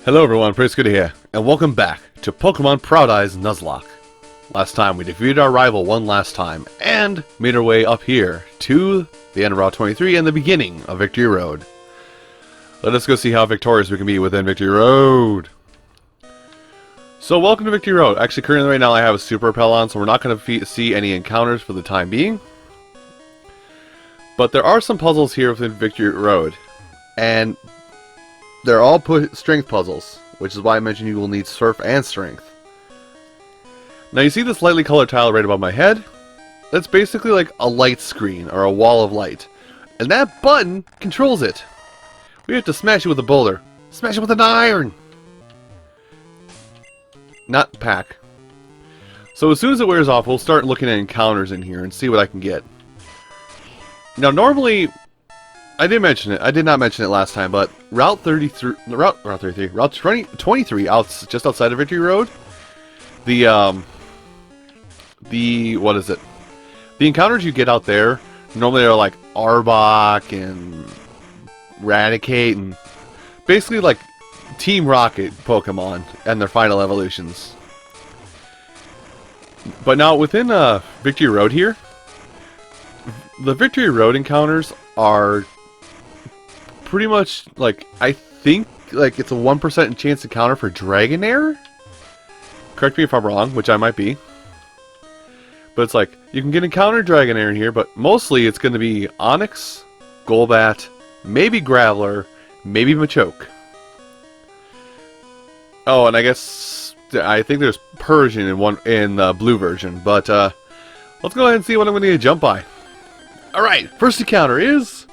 Hello everyone, Pretty Good here, and welcome back to Pokemon Proud Eyes Nuzlocke. Last time we defeated our rival one last time, and made our way up here to the end of Route 23 and the beginning of Victory Road. Let us go see how victorious we can be within Victory Road. So welcome to Victory Road. Actually, currently right now I have a Super Repel on, so we're not going to see any encounters for the time being. But there are some puzzles here within Victory Road, and they're all strength puzzles, which is why I mentioned you will need Surf and Strength. Now you see this lightly colored tile right above my head? That's basically like a light screen, or a wall of light. And that button controls it. We have to smash it with a boulder. Smash it with an iron! Not pack. So as soon as it wears off, we'll start looking at encounters in here and see what I can get. Now normally, I did not mention it last time, but Route 23, Route 23, just outside of Victory Road, what is it? The encounters you get out there normally are like Arbok and Raticate and basically like Team Rocket Pokemon and their final evolutions. But now within Victory Road here, the Victory Road encounters are pretty much like, I think like it's a 1% chance encounter for Dragonair? Correct me if I'm wrong, which I might be. But it's like, you can get encounter Dragonair in here, but mostly it's going to be Onix, Golbat, maybe Graveler, maybe Machoke. Oh, and I think there's Persian in the blue version, but let's go ahead and see what I'm going to get jump by. Alright, first encounter is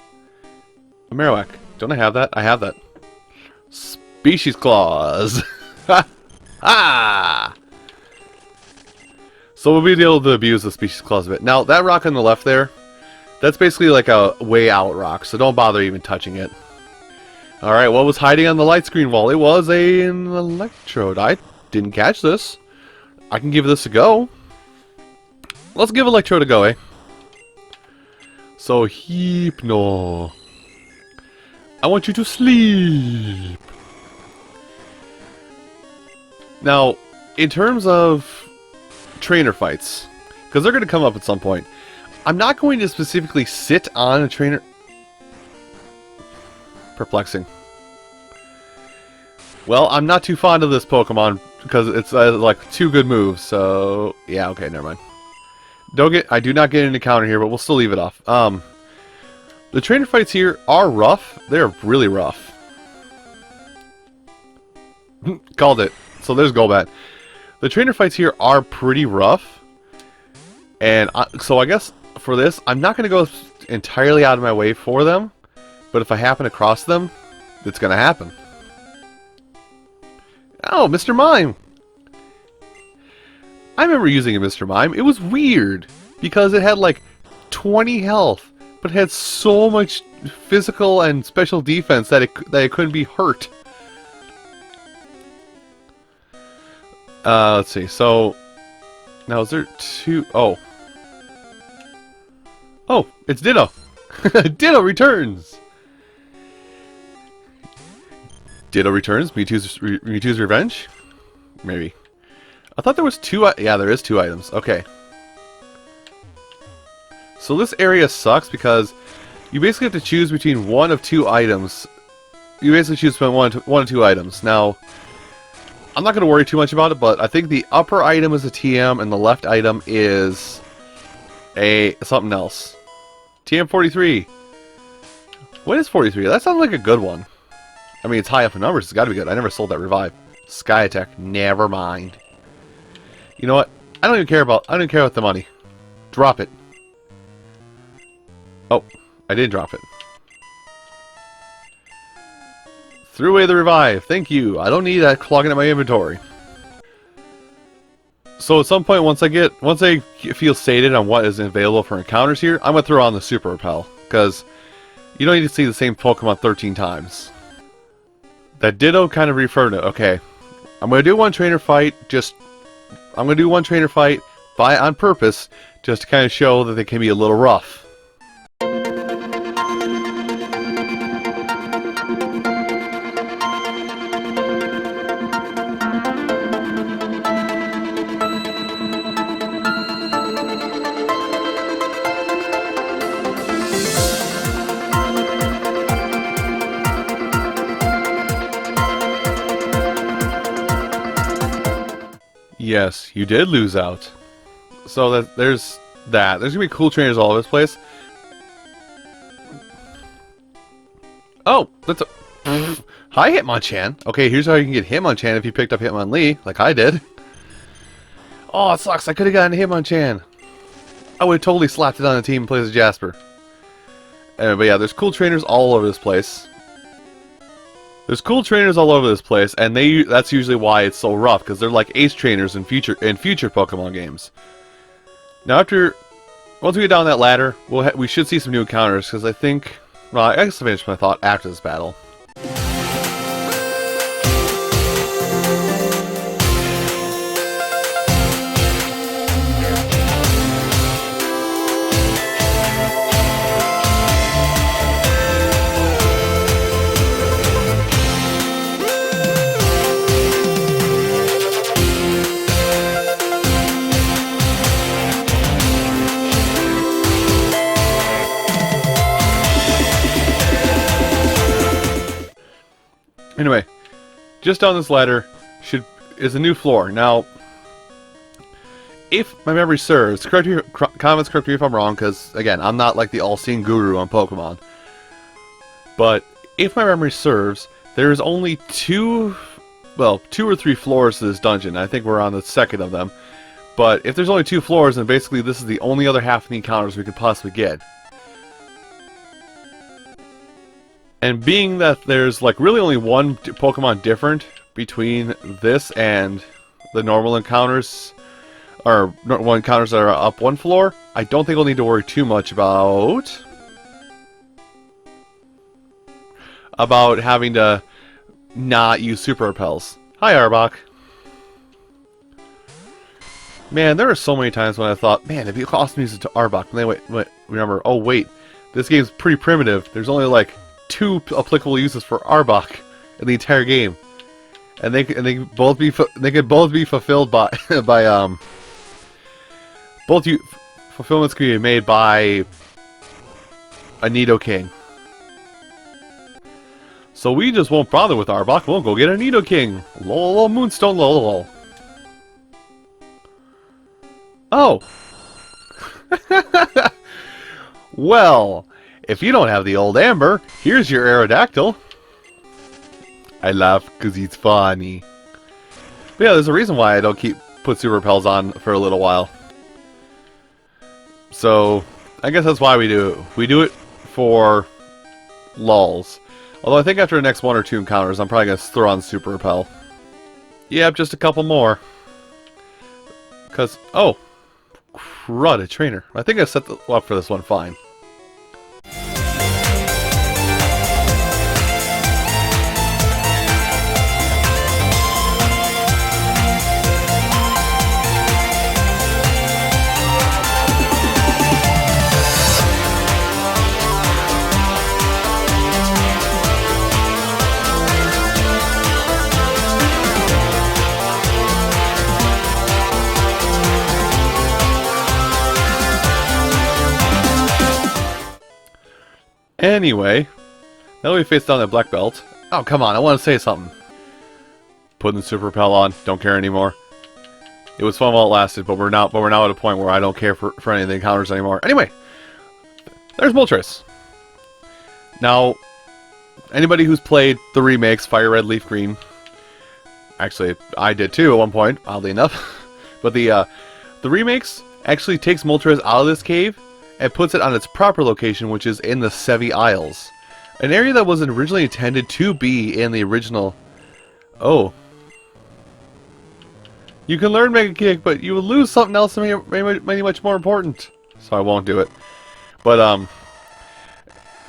a Marowak. Don't I have that? I have that. Species Claws. Ha! So we'll be able to abuse the Species Claws a bit. Now, that rock on the left there, that's basically like a way out rock, so don't bother even touching it. Alright, what was hiding on the light screen wall? It was an Electrode. I didn't catch this. I can give this a go. Let's give Electrode a go, eh? So, Hypno. I want you to sleep. Now, in terms of trainer fights, because they're going to come up at some point, I'm not going to specifically sit on a trainer. Perplexing. Well, I'm not too fond of this Pokemon because it's like two good moves. So yeah, okay, never mind. I do not get an encounter here, but we'll still leave it off. The trainer fights here are rough. They're really rough. Called it. So there's Golbat. The trainer fights here are pretty rough. And so I guess for this, I'm not going to go entirely out of my way for them. But if I happen to cross them, it's going to happen. Oh, Mr. Mime! I remember using a Mr. Mime. It was weird. Because it had like 20 health. But it had so much physical and special defense that it couldn't be hurt. Let's see. So now is there two? Oh, it's Ditto. Ditto returns. Ditto returns. Mewtwo's Revenge. Maybe. I thought there was two. Yeah, there is two items. Okay. So this area sucks because you basically have to choose between one of two items. You basically choose between one of two items. Now, I'm not going to worry too much about it, but I think the upper item is a TM and the left item is something else. TM43. What is 43? That sounds like a good one. I mean, it's high up in numbers. It's got to be good. I never sold that revive. Sky Attack. Never mind. You know what? I don't even care about the money. Drop it. Oh, I did drop it. Threw away the revive. Thank you. I don't need that clogging up my inventory. So at some point, once I feel sated on what is available for encounters here, I'm gonna throw on the Super Repel because you don't need to see the same Pokemon 13 times. That Ditto kind of referred to. Okay, I'm gonna do one trainer fight. I'm gonna do one trainer fight on purpose, just to kind of show that they can be a little rough. Yes, you did lose out. So there's that. There's gonna be cool trainers all over this place. Oh, that's a... Hi, Hitmonchan. Okay, here's how you can get Hitmonchan if you picked up Hitmonlee, like I did. Oh, it sucks. I could have gotten Hitmonchan. I would have totally slapped it on the team and played as Jasper. But yeah, there's cool trainers all over this place. There's cool trainers all over this place, and that's usually why it's so rough, because they're like ace trainers in future Pokemon games. Now once we get down that ladder, we should see some new encounters, because I think... Well, I guess I finished my thought after this battle. Anyway, just down this ladder is a new floor. Now, if my memory serves, comments correct me if I'm wrong, because again, I'm not like the all-seeing guru on Pokemon. But if my memory serves, there's only two or three floors to this dungeon. I think we're on the second of them. But if there's only 2 floors, then basically this is the only other half of the encounters we could possibly get. And being that there's like really only one Pokemon different between this and the normal encounters, or normal encounters that are up 1 floor, I don't think we'll need to worry too much about having to not use Super Repels. Hi, Arbok. Man, there were so many times when I thought, man, it'd be awesome to use it to Arbok. And then remember, oh wait, this game's pretty primitive. There's only like 2 applicable uses for Arbok in the entire game, and they could both be fulfilled by fulfillments can be made by a Nidoking. So we just won't bother with Arbok. We'll go get a Nidoking. Lol, Moonstone, lol. Oh. Well. If you don't have the old Amber, here's your Aerodactyl. I laugh because he's funny. But yeah, there's a reason why I don't put Super Repels on for a little while. So, I guess that's why we do it. We do it for lulz. Although I think after the next 1 or 2 encounters, I'm probably going to throw on Super Repel. Yep, just a couple more. Because, oh, crud, a trainer. I think I set up for this one fine. Anyway, now that we face down that black belt. Oh, come on, I want to say something. Putting the Super Repel on, don't care anymore. It was fun while it lasted, but we're now at a point where I don't care for any of the encounters anymore. Anyway, there's Moltres. Now, anybody who's played the remakes, Fire Red, Leaf Green, actually, I did too at one point, oddly enough. But the remakes actually takes Moltres out of this cave and puts it on its proper location, which is in the Sevi Isles. An area that was originally intended to be in the original... Oh. You can learn Mega Kick, but you will lose something else maybe much more important. So I won't do it. But,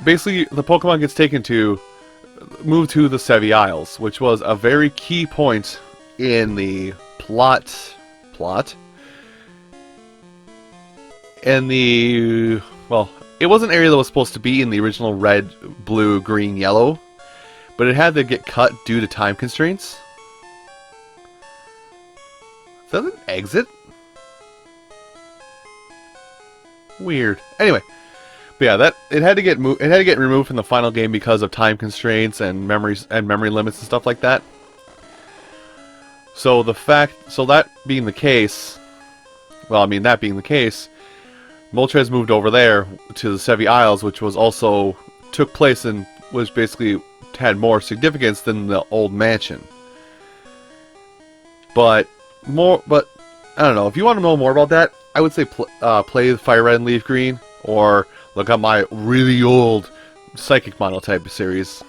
basically, the Pokemon gets moved to the Sevi Isles, which was a very key point in the plot? And well, it was an area that was supposed to be in the original red, blue, green, yellow, but it had to get cut due to time constraints. Is that an exit? Weird. Anyway, but yeah, it had to get removed from the final game because of time constraints and memory limits and stuff like that. So that being the case, well, I mean, that being the case, Moltres moved over there to the Sevi Isles, which was also took place and was basically had more significance than the old mansion. But I don't know. If you want to know more about that, I would say play the Fire Red and Leaf Green, or look up my really old Psychic Monotype series.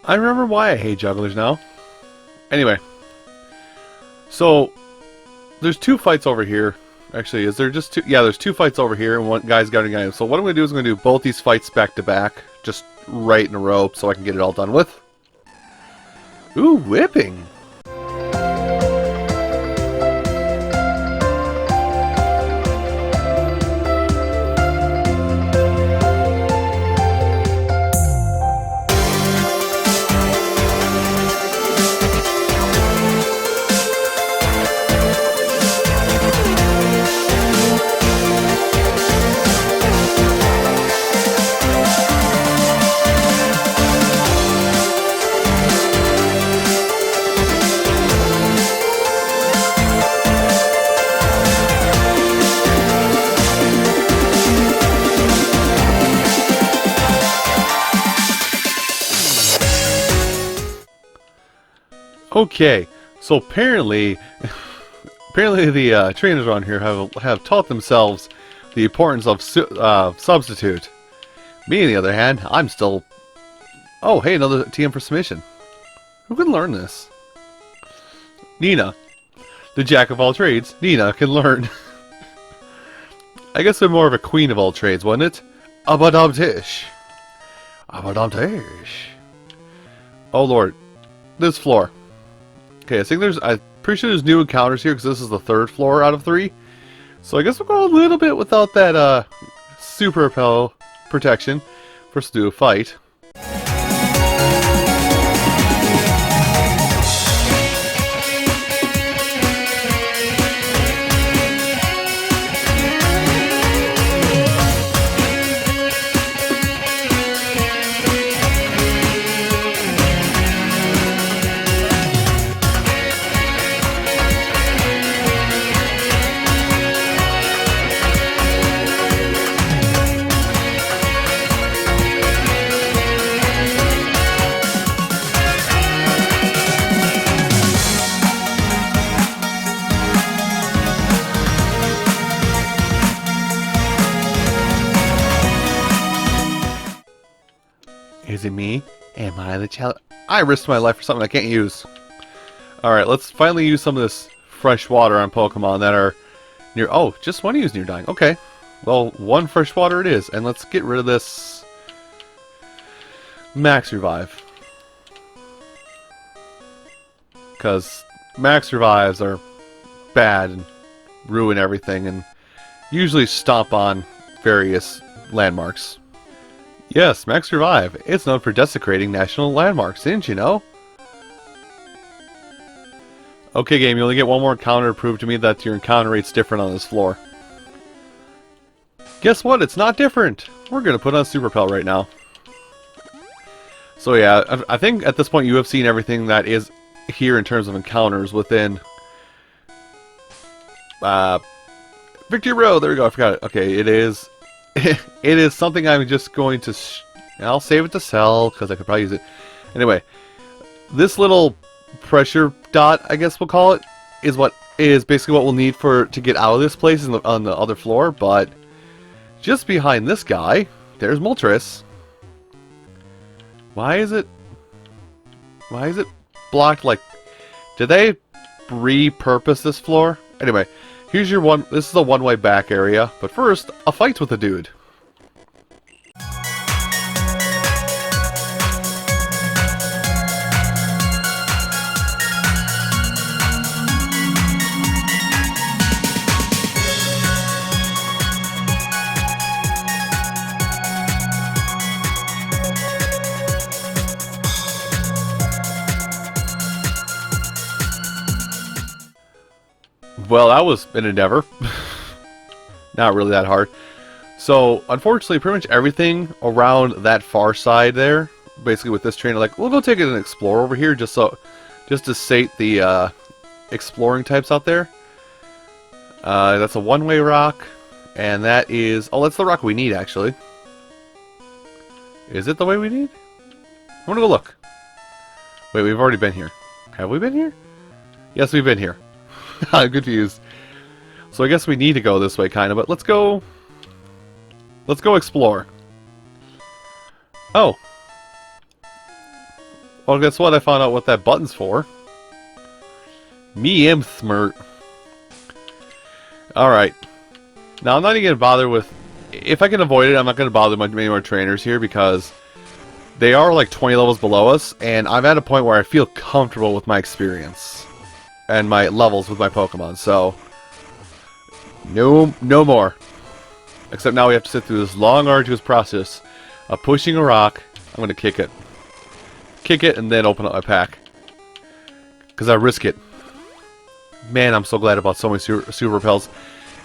I remember why I hate jugglers now. Anyway. So, there's 2 fights over here. Actually, is there just 2? Yeah, there's 2 fights over here, and one guy's got a guy. So what I'm going to do is I'm going to do both these fights back to back. Just right in a row, so I can get it all done with. Ooh, whipping! Okay, so apparently the trainers around here have taught themselves the importance of substitute. Me, on the other hand, I'm still... Oh, hey, another TM for submission. Who can learn this? Nina. The jack of all trades. Nina can learn. I guess I'm more of a queen of all trades, wasn't it? Abadam-tish. Abadam-tish. Oh, Lord. This floor. Okay, I'm pretty sure there's new encounters here because this is the 3rd floor out of 3. So I guess we'll go a little bit without that super repel protection. First, do a fight. Is it me? Am I the challenge? I risked my life for something I can't use. Alright, let's finally use some of this fresh water on Pokemon that are near... Oh, just one use near dying. Okay. Well, 1 fresh water it is. And let's get rid of this... Max Revive. Because Max Revives are bad and ruin everything and usually stomp on various landmarks. Yes, Max Revive. It's known for desecrating national landmarks, didn't you know? Okay, game, you only get 1 more encounter to prove to me that your encounter rate's different on this floor. Guess what? It's not different! We're gonna put on Super Pelt right now. So yeah, I think at this point you have seen everything that is here in terms of encounters within... Victory Road! There we go, I forgot it. Okay, it is... it is something I'm just going to... I'll save it to sell, because I could probably use it. Anyway, this little pressure dot, I guess we'll call it, is basically what we'll need to get out of this place on the other floor, but just behind this guy, there's Moltres. Why is it blocked like... Did they repurpose this floor? Anyway, here's your one... This is a one-way back area. But first, a fight with a dude. Well, that was an endeavor. Not really that hard. So, unfortunately, pretty much everything around that far side there, basically with this trainer, like, we'll go take it and explore over here just to sate the exploring types out there. That's a one-way rock, and that is... Oh, that's the rock we need, actually. Is it the way we need? I'm gonna go look. Wait, we've already been here. Have we been here? Yes, we've been here. I'm confused. So I guess we need to go this way, kind of, but let's go... Let's go explore. Oh. Well, guess what? I found out what that button's for. Me am smart. Alright. Now, I'm not even going to bother with... If I can avoid it, I'm not going to bother many more trainers here, because they are like 20 levels below us, and I'm at a point where I feel comfortable with my experience. And my levels with my Pokemon, so... No more. Except now we have to sit through this long, arduous process of pushing a rock. I'm going to kick it. Kick it, and then open up my pack. Because I risk it. Man, I'm so glad about so many super repels.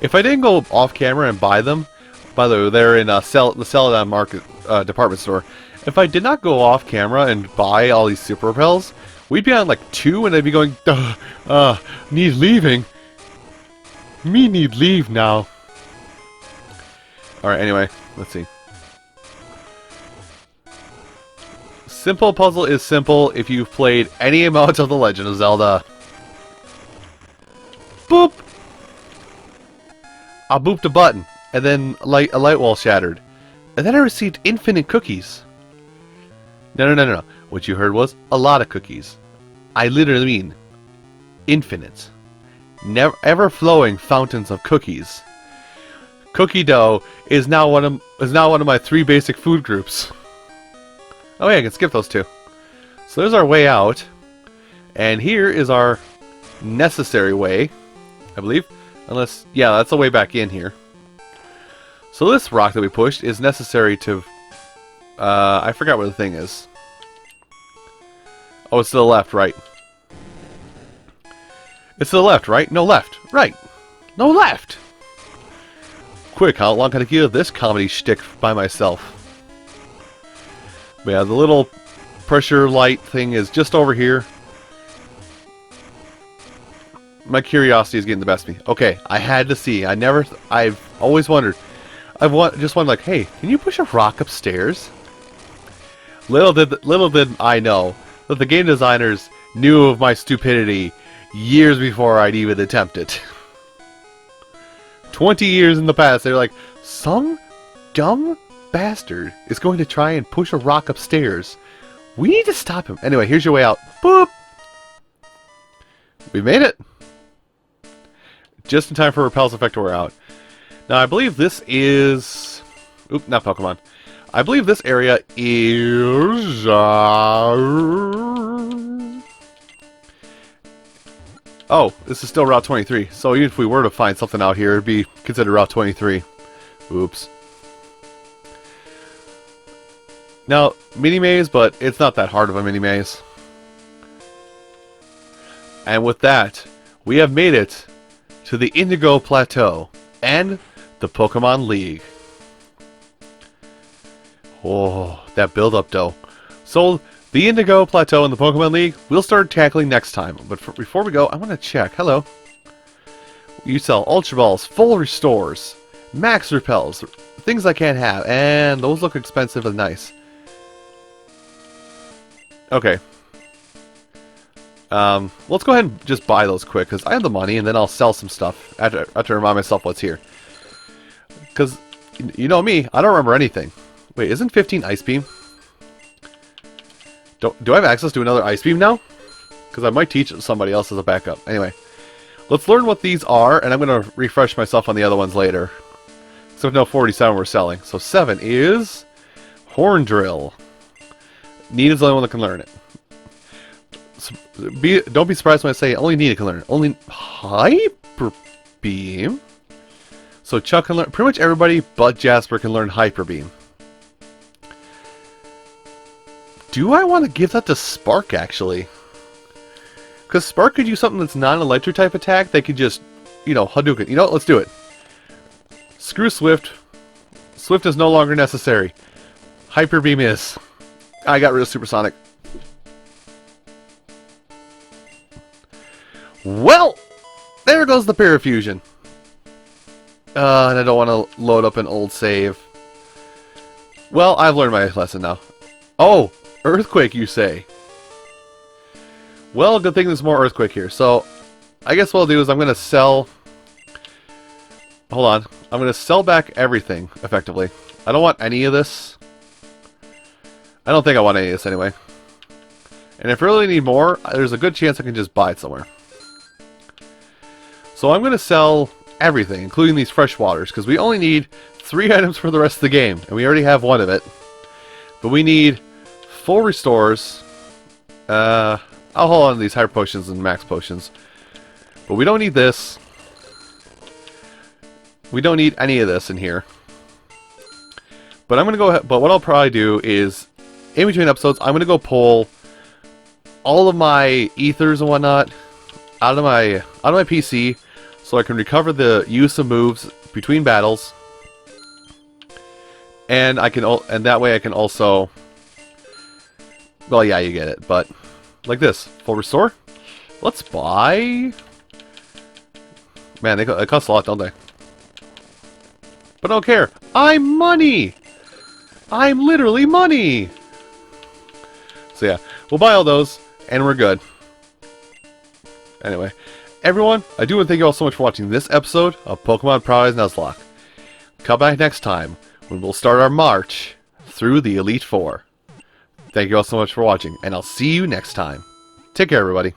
If I didn't go off camera and buy them... By the way, they're in the Celadon Market department store. If I did not go off camera and buy all these super repels... We'd be on like 2 and they'd be going, need leaving. Me need leave now. Alright, anyway, let's see. Simple puzzle is simple if you've played any amount of The Legend of Zelda. Boop! I booped a button, and then a light wall shattered. And then I received infinite cookies. No. What you heard was a lot of cookies. I literally mean infinite, never ever-flowing fountains of cookies. Cookie dough is now one of my 3 basic food groups. Oh yeah, I can skip those 2. So there's our way out, and here is our necessary way, I believe. Unless, yeah, that's the way back in here. So this rock that we pushed is necessary to. I forgot where the thing is. Oh, it's to the left, right. It's to the left, right? No, left. Right. No, left. Quick, how long can I give this comedy shtick by myself? But yeah, the little pressure light thing is just over here. My curiosity is getting the best of me. Okay, I had to see. I've always wondered. Just wondered, like, hey, can you push a rock upstairs? Little did I know that the game designers knew of my stupidity years before I'd even attempt it. 20 years in the past, they were like, some dumb bastard is going to try and push a rock upstairs. We need to stop him. Anyway, here's your way out. Boop! We made it! Just in time for Repel's effect to wear out. Now, I believe this is... Oop, not Pokemon. I believe this area is... Oh, this is still Route 23. So even if we were to find something out here, it'd be considered Route 23. Oops. Now, mini-maze, but it's not that hard of a mini-maze. And with that, we have made it to the Indigo Plateau and the Pokemon League. Oh, that build-up, though. So, the Indigo Plateau and the Pokemon League, we'll start tackling next time. But before we go, I want to check. Hello. You sell Ultra Balls, full restores, max repels, things I can't have, and those look expensive and nice. Okay. Let's go ahead and just buy those quick, because I have the money, and then I'll sell some stuff after remind myself what's here. Because, you know me, I don't remember anything. Wait, isn't 15 Ice Beam? Do I have access to another ice beam now? Because I might teach somebody else as a backup. Anyway, let's learn what these are, and I'm going to refresh myself on the other ones later. So no, 47 we're selling. So 7 is horn drill. Nina's the only one that can learn it. So don't be surprised when I say only Nina can learn it. Only hyper beam. So Chuck can learn. Pretty much everybody but Jasper can learn hyper beam. Do I want to give that to Spark actually? Because Spark could use something that's not an electric type attack. They could just, you know, Hadouken. You know what? Let's do it. Screw Swift. Swift is no longer necessary. Hyper beam is. I got rid of Supersonic. Well, there goes the Parafusion. And I don't want to load up an old save. Well, I've learned my lesson now. Oh, Earthquake, you say? Well, good thing there's more Earthquake here. So, I guess what I'll do is I'm going to sell... Hold on. I'm going to sell back everything, effectively. I don't want any of this. I don't think I want any of this anyway. And if I really need more, there's a good chance I can just buy it somewhere. So I'm going to sell everything, including these fresh waters, because we only need 3 items for the rest of the game, and we already have one of it. But we need full restores. I'll hold on to these hyper potions and max potions. But we don't need this. We don't need any of this in here. But I'm going to go ahead, but what I'll probably do is, in between episodes, I'm going to go pull all of my ethers and whatnot out of my PC, so I can recover the use of moves between battles, and that way I can also, well, yeah, you get it, but like this, full restore. Let's buy. Man, they cost a lot, don't they? But I don't care. I'm money. I'm literally money. So yeah, we'll buy all those, and we're good. Anyway, everyone, I do want to thank you all so much for watching this episode of Pokemon Prize Nuzlocke. Come back next time when we'll start our march through the Elite Four. Thank you all so much for watching, and I'll see you next time. Take care, everybody.